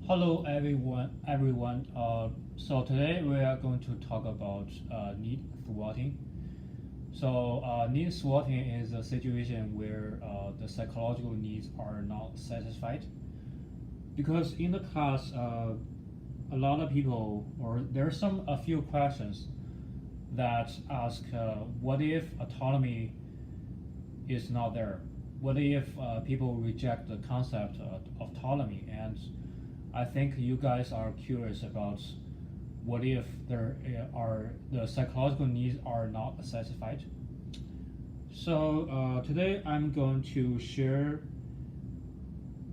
Hello everyone. So today we are going to talk about need thwarting. Need thwarting is a situation where the psychological needs are not satisfied. Because in the class, a lot of people, or there are a few questions that ask, what if autonomy is not there? What if people reject the concept of autonomy? And I think you guys are curious about what if the psychological needs are not satisfied. So today I'm going to share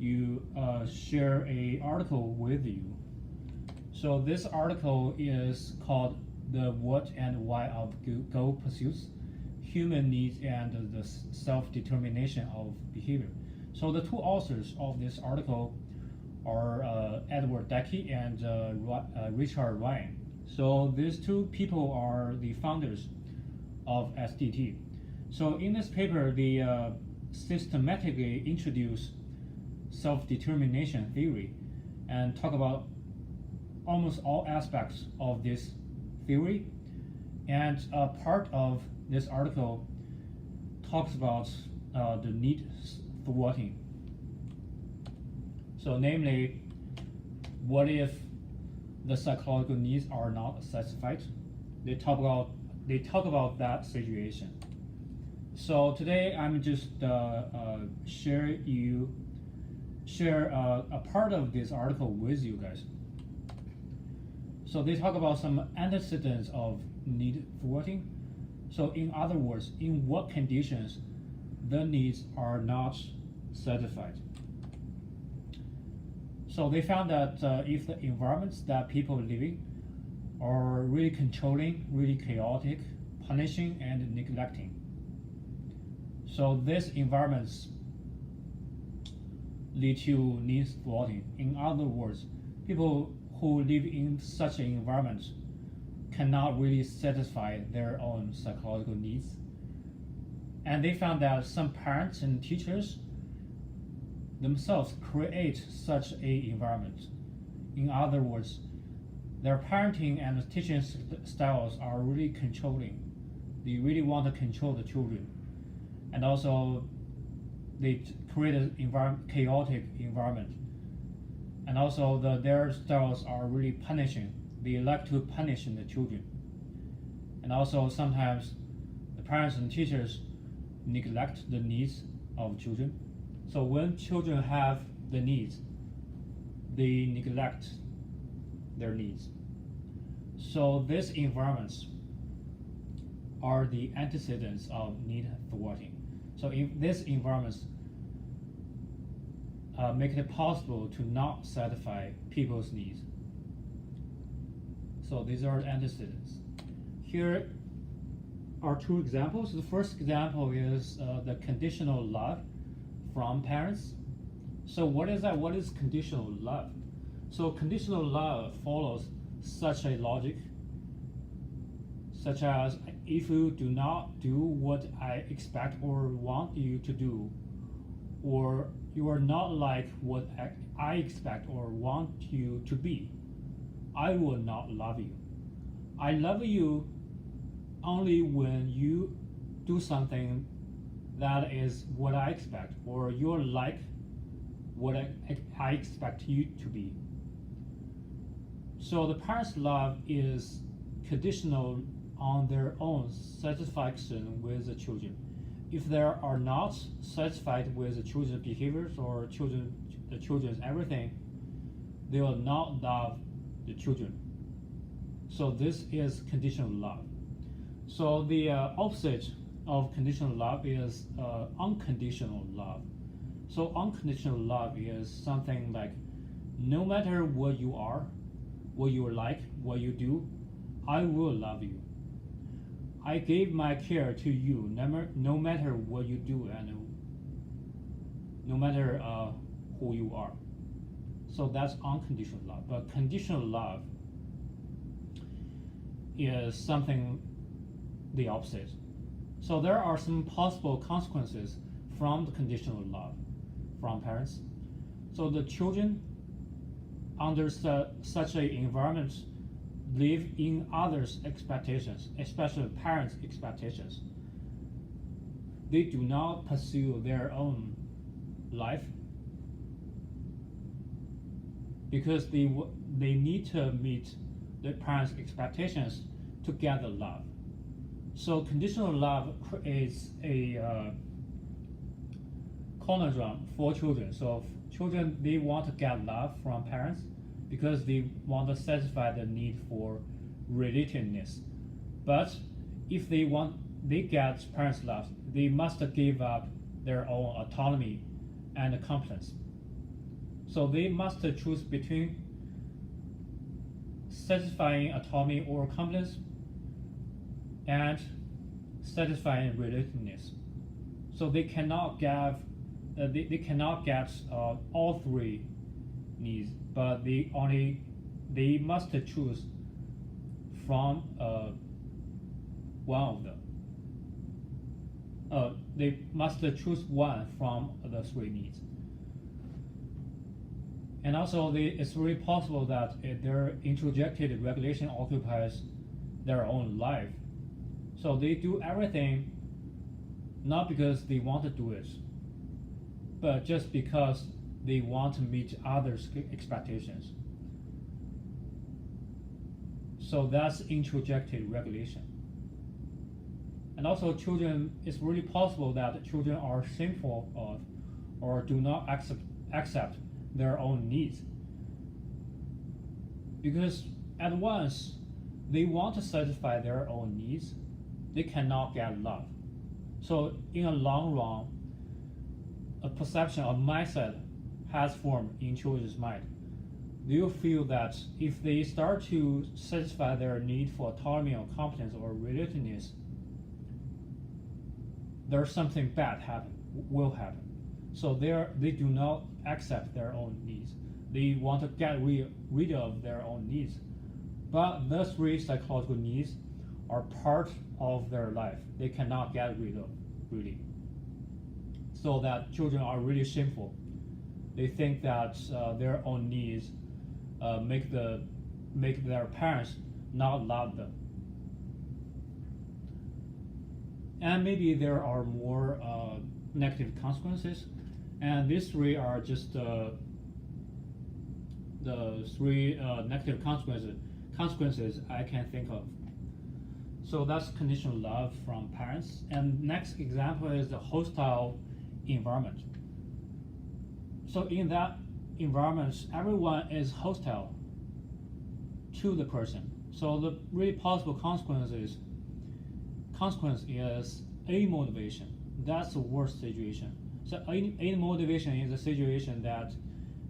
a article with you. So this article is called "The What and Why of Goal Pursuits: Human Needs and the Self-Determination of Behavior." So the two authors of this article are Edward Decky and Richard Ryan. So these two people are the founders of SDT. So in this paper, they systematically introduce self-determination theory and talk about almost all aspects of this theory. And part of this article talks about the need thwarting. So namely, what if the psychological needs are not satisfied? They talk about that situation. So today I'm just share a part of this article with you guys. So they talk about some antecedents of need thwarting. So in other words, in what conditions the needs are not satisfied. So they found that if the environments that people live in are really controlling, really chaotic, punishing, and neglecting. So these environments lead to need thwarting. In other words, people who live in such an environment cannot really satisfy their own psychological needs. And they found that some parents and teachers themselves create such a environment. In other words, their parenting and teaching styles are really controlling. They really want to control the children. And also, they create an chaotic environment. And also, their styles are really punishing. They like to punish the children. And also, sometimes the parents and teachers neglect the needs of children. So when children have the needs, they neglect their needs. So these environments are the antecedents of need thwarting. So if these environments make it possible to not satisfy people's needs. So these are antecedents. Here are two examples. The first example is the conditional love from parents. So what is that? What is conditional love? So conditional love follows such a logic, such as if you do not do what I expect or want you to do, or you are not like what I expect or want you to be, I will not love you. I love you only when you do something that is what I expect, or you're like what I expect you to be. So the parents' love is conditional on their own satisfaction with the children. If they are not satisfied with the children's behaviors or the children's everything, they will not love the children. So this is conditional love. So the opposite of conditional love is unconditional love. So unconditional love is something like, no matter what you are, what you like, what you do, I will love you. I gave my care to you, no matter what you do and no matter who you are. So that's unconditional love. But conditional love is something the opposite. So there are some possible consequences from the conditional love from parents. So the children under such an environment live in others' expectations, especially parents' expectations. They do not pursue their own life because they need to meet the parents' expectations to get the love. So conditional love creates a conundrum for children. So children, they want to get love from parents because they want to satisfy the need for relatedness. But if they get parents' love, they must give up their own autonomy and competence. So they must choose between satisfying autonomy or competence and satisfying relatedness. So they cannot get all three needs, but they must choose from one of them. They must choose one from the three needs. And also, it's really possible that their introjected regulation occupies their own life. So they do everything not because they want to do it, but just because they want to meet others' expectations. So that's introjected regulation. And also children, it's really possible that children are shameful of or do not accept their own needs. Because at once they want to satisfy their own needs, they cannot get love. So in a long run, a perception or mindset has formed in children's mind. They will feel that if they start to satisfy their need for autonomy or competence or relatedness, there's something bad will happen. So they do not accept their own needs. They want to get rid of their own needs. But those three psychological needs are part of their life. They cannot get rid of, really. So that children are really shameful. They think that their own needs make their parents not love them. And maybe there are more negative consequences, and these three are just the three negative consequences I can think of. So that's conditional love from parents. And next example is the hostile environment. So in that environment, everyone is hostile to the person. So the really possible consequence is amotivation. That's the worst situation. So amotivation is a situation that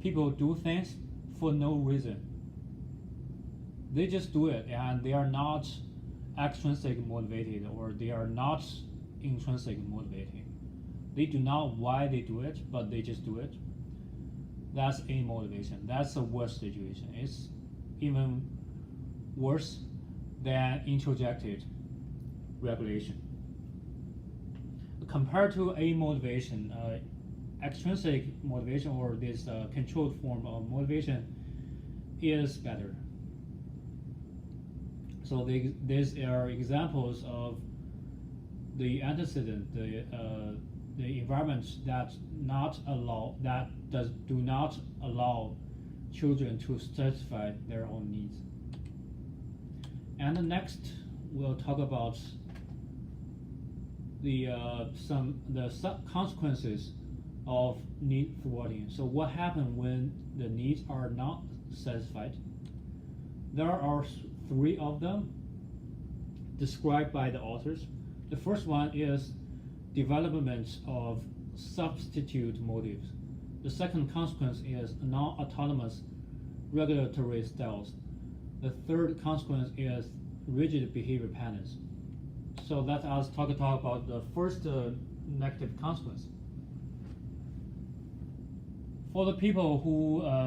people do things for no reason. They just do it and they are not extrinsic motivated, or they are not intrinsic motivated. They do not why they do it, but they just do it. That's amotivation. That's the worst situation. It's even worse than introjected regulation. Compared to amotivation, extrinsic motivation, or this controlled form of motivation, is better. So these are examples of the antecedent, the environments that do not allow children to satisfy their own needs. And next, we'll talk about the consequences of need thwarting. So what happens when the needs are not satisfied? There are three of them described by the authors. The first one is development of substitute motives. The second consequence is non-autonomous regulatory styles. The third consequence is rigid behavior patterns. So let us talk about the first negative consequence. For the people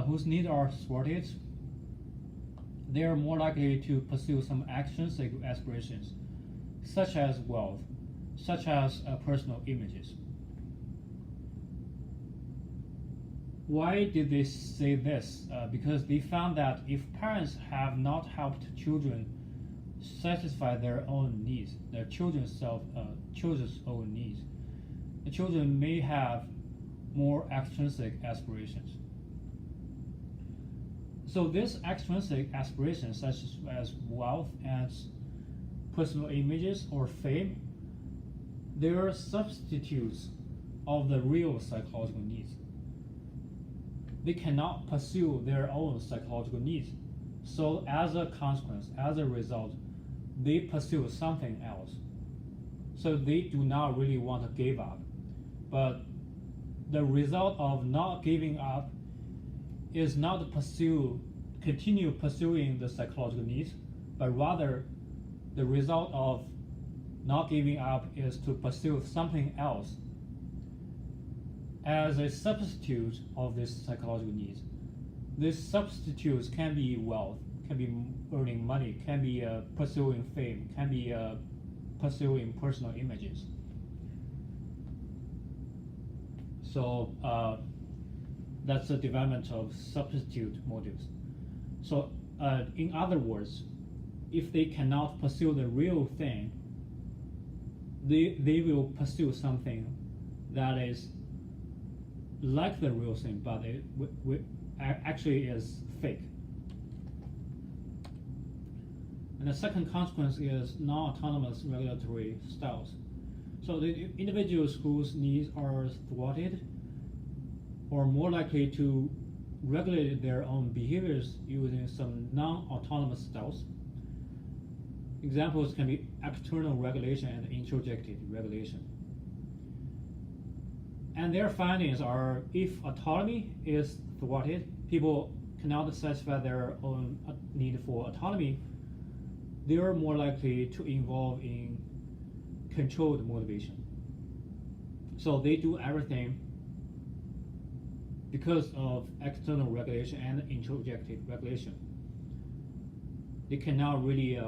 whose needs are thwarted, they are more likely to pursue some extrinsic aspirations, such as wealth, such as personal images. Why did they say this? Because they found that if parents have not helped children satisfy their own needs, their children's own needs, the children may have more extrinsic aspirations. So these extrinsic aspirations, such as wealth and personal images or fame, they are substitutes of the real psychological needs. They cannot pursue their own psychological needs. So as a consequence, as a result, they pursue something else. So they do not really want to give up. But the result of not giving up is not to continue pursuing the psychological needs, but rather the result of not giving up is to pursue something else as a substitute of these psychological needs. These substitutes can be wealth, can be earning money, can be pursuing fame, can be pursuing personal images. So that's the development of substitute motives. So in other words, if they cannot pursue the real thing, they will pursue something that is like the real thing, but it actually is fake. And the second consequence is non-autonomous regulatory styles. So the individuals whose needs are thwarted are more likely to regulate their own behaviors using some non-autonomous styles. Examples can be external regulation and introjected regulation. And their findings are, if autonomy is thwarted, people cannot satisfy their own need for autonomy, they are more likely to involve in controlled motivation. So they do everything because of external regulation and introjected regulation. They cannot really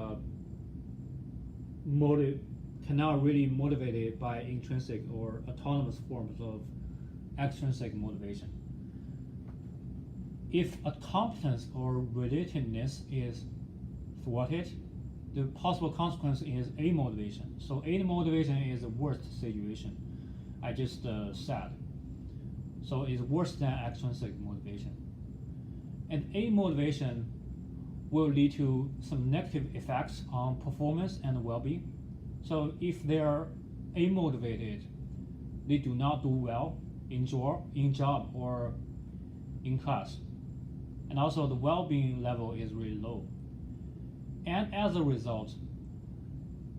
motivated by intrinsic or autonomous forms of extrinsic motivation. If a competence or relatedness is thwarted, the possible consequence is amotivation. So amotivation is the worst situation I just said. So it's worse than extrinsic motivation. And amotivation will lead to some negative effects on performance and well-being. So if they are amotivated, they do not do well in job or in class. And also the well-being level is really low. And as a result,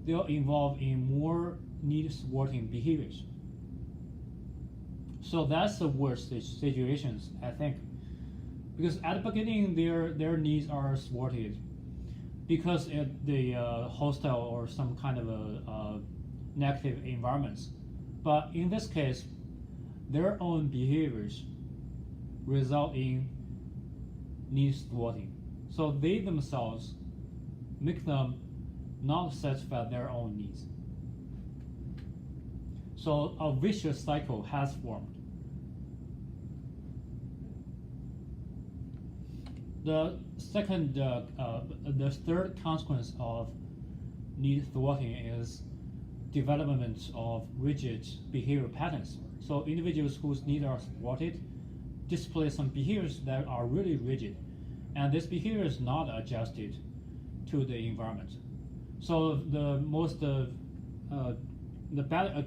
they'll involve in more need-thwarting behaviors. So that's the worst situations, I think. Because at the beginning, their needs are thwarted because the hostile or some kind of a negative environments. But in this case, their own behaviors result in needs thwarting. So they themselves make them not satisfy their own needs. So a vicious cycle has formed. The third consequence of need thwarting is development of rigid behavior patterns. So individuals whose needs are thwarted display some behaviors that are really rigid, and this behavior is not adjusted to the environment. So a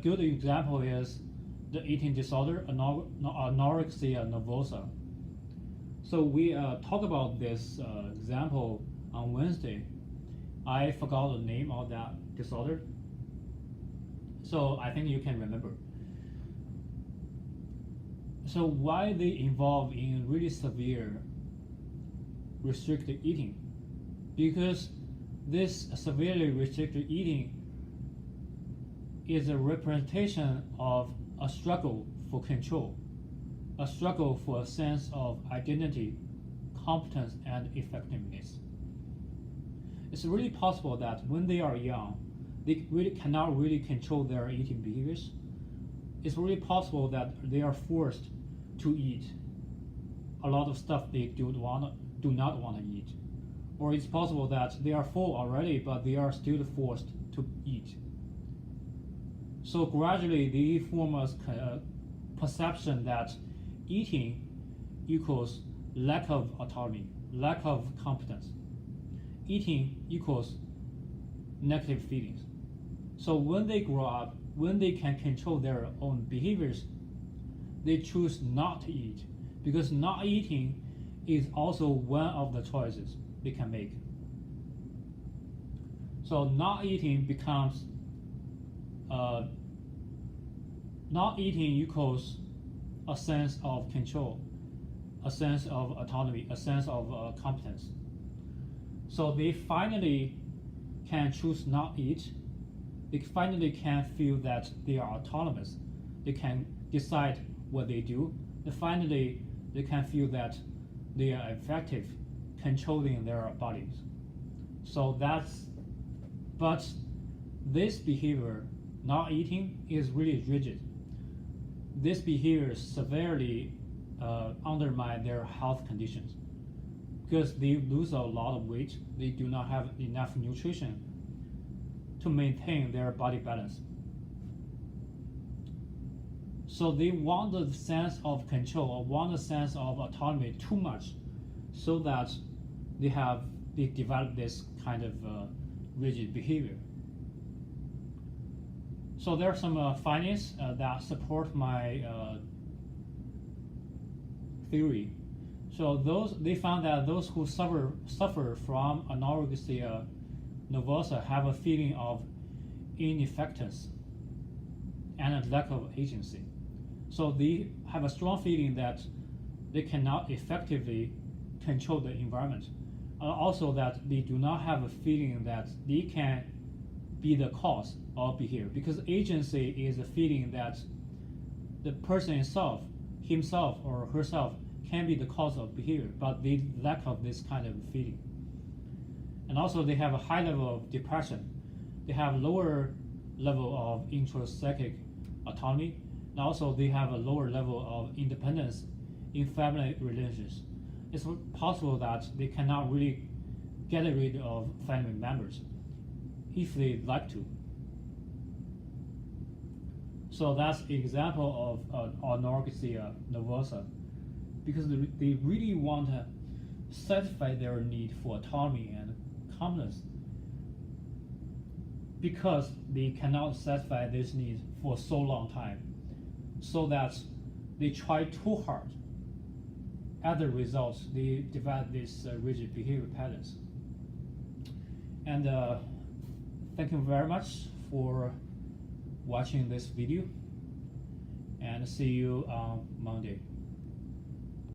good example is the eating disorder, anorexia nervosa. So we talked about this example on Wednesday. I forgot the name of that disorder, so I think you can remember. So why they involve in really severe restricted eating? Because this severely restricted eating is a representation of a struggle for control, a struggle for a sense of identity, competence, and effectiveness. It's really possible that when they are young, they really cannot really control their eating behaviors. It's really possible that they are forced to eat a lot of stuff they do not want to eat, or it's possible that they are full already, but they are still forced to eat. So gradually they form a perception that eating equals lack of autonomy, lack of competence. Eating equals negative feelings. So when they grow up, when they can control their own behaviors, they choose not to eat, because not eating is also one of the choices they can make. So not eating becomes not eating equals a sense of control, a sense of autonomy, a sense of competence. So they finally can choose not eat. They finally can feel that they are autonomous. They can decide what they do. And finally, they can feel that they are effective controlling their bodies. So but this behavior, not eating, is really rigid. This behavior severely undermine their health conditions, because they lose a lot of weight. They do not have enough nutrition to maintain their body balance. So they want the sense of control, or want a sense of autonomy too much, so that they develop this kind of rigid behavior. So there are some findings that support my theory. So they found that those who suffer from anorexia nervosa have a feeling of ineffectiveness and a lack of agency. So they have a strong feeling that they cannot effectively control the environment. Also that they do not have a feeling that they can be the cause of behavior, because agency is a feeling that the person himself or herself can be the cause of behavior, but they lack of this kind of feeling. And also they have a high level of depression. They have lower level of intrapsychic autonomy, and also they have a lower level of independence in family relations. It's possible that they cannot really get rid of family members if they like to. So that's an example of anorexia nervosa, because they really want to satisfy their need for autonomy and competence, because they cannot satisfy this need for so long time, so that they try too hard. As a result, they develop these rigid behavior patterns. And thank you very much for watching this video, and see you on Monday.